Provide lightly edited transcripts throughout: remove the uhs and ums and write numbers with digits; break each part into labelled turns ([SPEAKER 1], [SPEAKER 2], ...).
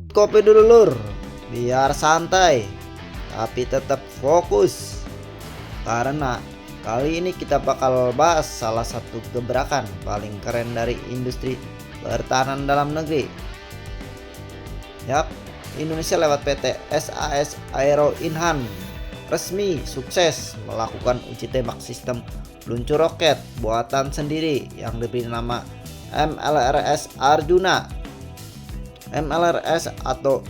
[SPEAKER 1] Kopi dulu lur, biar santai, tapi tetap fokus. Karena kali ini kita bakal bahas salah satu gebrakan paling keren dari industri pertahanan dalam negeri. Yap, Indonesia lewat PT SAS Aero Inhan resmi sukses melakukan uji tembak sistem peluncur roket buatan sendiri yang diberi nama MLRS Arjuna. MLRS atau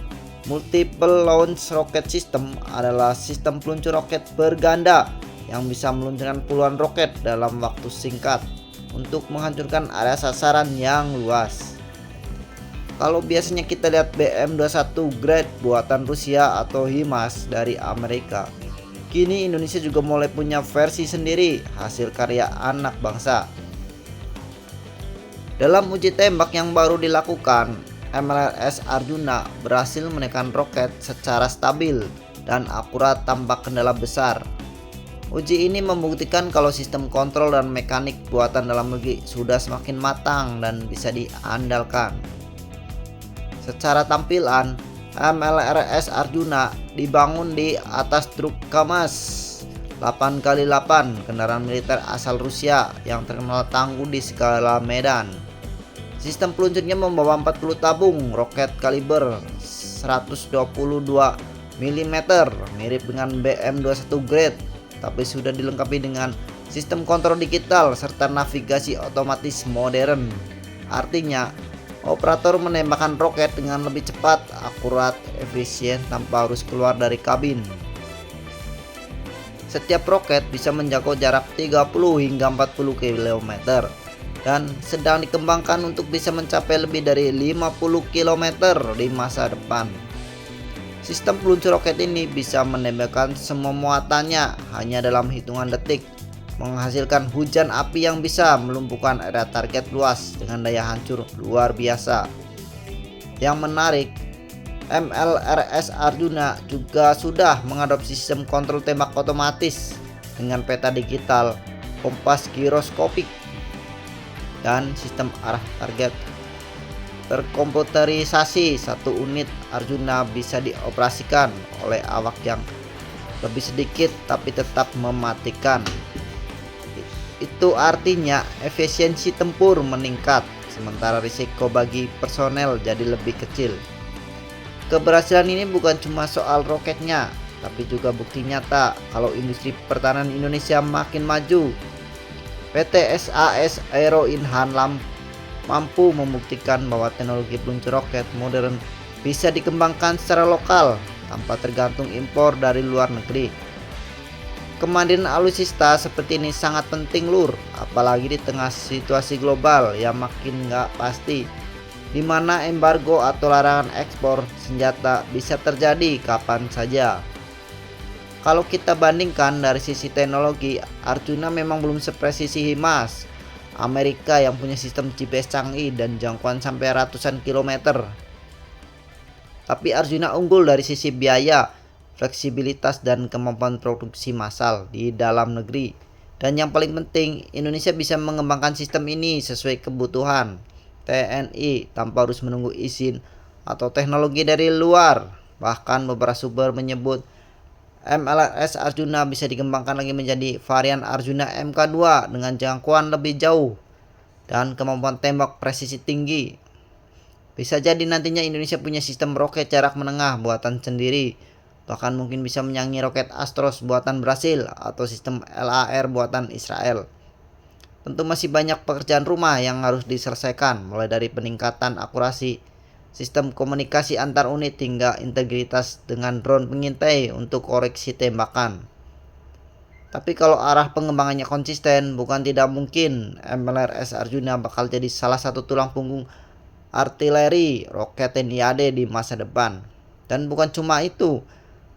[SPEAKER 1] Multiple Launch Rocket System adalah sistem peluncur roket berganda yang bisa meluncurkan puluhan roket dalam waktu singkat untuk menghancurkan area sasaran yang luas. Kalau biasanya kita lihat BM-21 Grad buatan Rusia atau HIMARS dari Amerika, kini Indonesia juga mulai punya versi sendiri hasil karya anak bangsa. Dalam uji tembak yang baru dilakukan, MLRS Arjuna berhasil menekan roket secara stabil dan akurat tanpa kendala besar. Uji ini membuktikan kalau sistem kontrol dan mekanik buatan dalam negeri sudah semakin matang dan bisa diandalkan. Secara tampilan, MLRS Arjuna dibangun di atas truk KAMAZ 8x8 kendaraan militer asal Rusia yang terkenal tangguh di segala medan. Sistem peluncurnya membawa 40 tabung roket kaliber 122 mm mirip dengan BM-21 Grad, tapi sudah dilengkapi dengan sistem kontrol digital serta navigasi otomatis modern. Artinya, operator menembakkan roket dengan lebih cepat, akurat, efisien tanpa harus keluar dari kabin. Setiap roket bisa menjangkau jarak 30 hingga 40 km dan sedang dikembangkan untuk bisa mencapai lebih dari 50 km di masa depan. Sistem peluncur roket ini bisa menembakkan semua muatannya hanya dalam hitungan detik, menghasilkan hujan api yang bisa melumpuhkan area target luas dengan daya hancur luar biasa. Yang menarik, MLRS Arjuna juga sudah mengadopsi sistem kontrol tembak otomatis dengan peta digital, kompas giroskopik, dan sistem arah target terkomputerisasi. Satu unit Arjuna bisa dioperasikan oleh awak yang lebih sedikit tapi tetap mematikan. Itu artinya efisiensi tempur meningkat, sementara risiko bagi personel jadi lebih kecil. Keberhasilan ini bukan cuma soal roketnya, tapi juga bukti nyata kalau industri pertahanan Indonesia makin maju. PT SAS Aero Inhan mampu membuktikan bahwa teknologi peluncur roket modern bisa dikembangkan secara lokal tanpa tergantung impor dari luar negeri. Kemandirian alutsista seperti ini sangat penting lur, apalagi di tengah situasi global yang makin nggak pasti, di mana embargo atau larangan ekspor senjata bisa terjadi kapan saja. Kalau kita bandingkan dari sisi teknologi, Arjuna memang belum sepresisi HIMARS Amerika yang punya sistem GPS canggih dan jangkauan sampai ratusan kilometer. Tapi Arjuna unggul dari sisi biaya, fleksibilitas, dan kemampuan produksi massal di dalam negeri. Dan yang paling penting, Indonesia bisa mengembangkan sistem ini sesuai kebutuhan TNI tanpa harus menunggu izin atau teknologi dari luar. Bahkan beberapa sumber menyebut MLRS Arjuna bisa dikembangkan lagi menjadi varian Arjuna Mk2 dengan jangkauan lebih jauh dan kemampuan tembak presisi tinggi. Bisa jadi nantinya Indonesia punya sistem roket jarak menengah buatan sendiri, bahkan mungkin bisa menyangi roket Astros buatan Brasil atau sistem LAR buatan Israel. Tentu masih banyak pekerjaan rumah yang harus diselesaikan, mulai dari peningkatan akurasi sistem komunikasi antar unit hingga integritas dengan drone pengintai untuk koreksi tembakan. Tapi kalau arah pengembangannya konsisten, bukan tidak mungkin MLRS Arjuna bakal jadi salah satu tulang punggung artileri roket TNI AD di masa depan. Dan bukan cuma itu,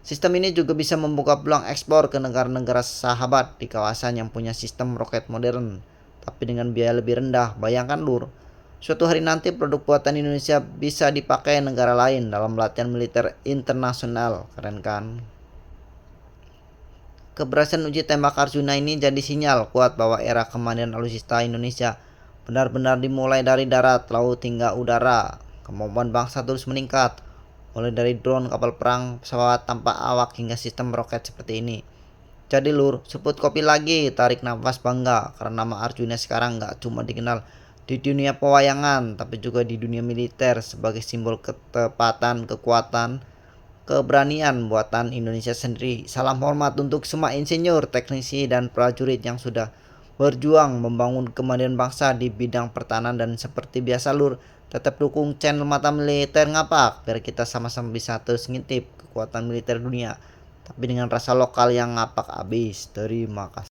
[SPEAKER 1] sistem ini juga bisa membuka peluang ekspor ke negara-negara sahabat di kawasan yang punya sistem roket modern, tapi dengan biaya lebih rendah. Bayangkan lur, suatu hari nanti produk buatan Indonesia bisa dipakai negara lain dalam latihan militer internasional. Keren kan? Keberhasilan uji tembak Arjuna ini jadi sinyal kuat bahwa era kemandirian alutsista Indonesia benar-benar dimulai dari darat, laut hingga udara. Kemampuan bangsa terus meningkat mulai dari drone, kapal perang, pesawat tanpa awak hingga sistem roket seperti ini. Jadi lur, sebut kopi lagi, tarik nafas bangga karena nama Arjuna sekarang nggak cuma dikenal di dunia pewayangan, tapi juga di dunia militer sebagai simbol ketepatan, kekuatan, keberanian buatan Indonesia sendiri. Salam hormat untuk semua insinyur, teknisi, dan prajurit yang sudah berjuang membangun kemandirian bangsa di bidang pertahanan. Dan seperti biasa lur, tetap dukung channel Mata Militer Ngapak biar kita sama-sama bisa terus ngintip kekuatan militer dunia, tapi dengan rasa lokal yang ngapak abis. Terima kasih.